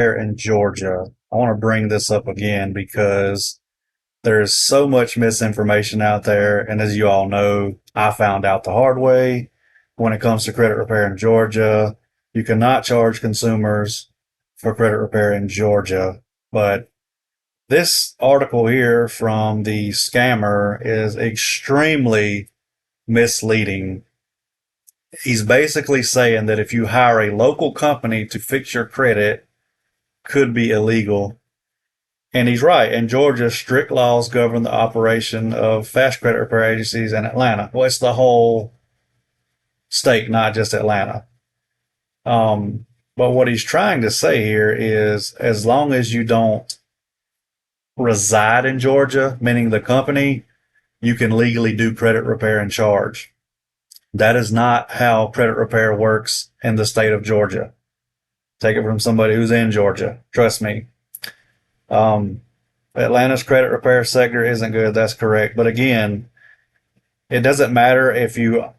in Georgia. I want to bring this up again because there's so much misinformation out there. And as you all know, I found out the hard way when it comes to credit repair in Georgia. You cannot charge consumers for credit repair in Georgia. But this article here from the scammer is extremely misleading. He's basically saying that if you hire a local company to fix your credit, could be illegal. And he's right. In Georgia, strict laws govern the operation of fast credit repair agencies in Atlanta. Well, it's the whole state, not just Atlanta. But what he's trying to say here is as long as you don't reside in Georgia, meaning the company, you can legally do credit repair and charge. That is not how credit repair works in the state of Georgia. Take it from somebody who's in Georgia. Trust me. Atlanta's credit repair sector isn't good. That's correct. But again, it doesn't matter if your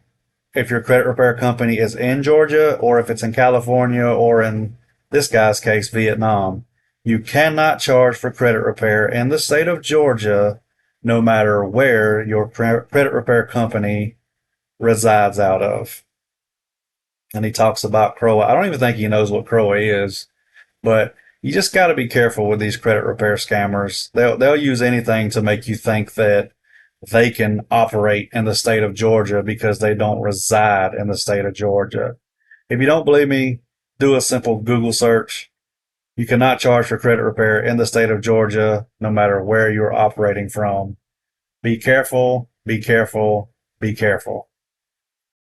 credit repair company is in Georgia or if it's in California or in this guy's case, Vietnam. You cannot charge for credit repair in the state of Georgia, no matter where your credit repair company resides out of. And he talks about CROA. I don't even think he knows what CROA is, but you just got to be careful with these credit repair scammers. They'll use anything to make you think that they can operate in the state of Georgia because they don't reside in the state of Georgia. If you don't believe me, do a simple Google search. You cannot charge for credit repair in the state of Georgia, no matter where you're operating from. Be careful, be careful, be careful.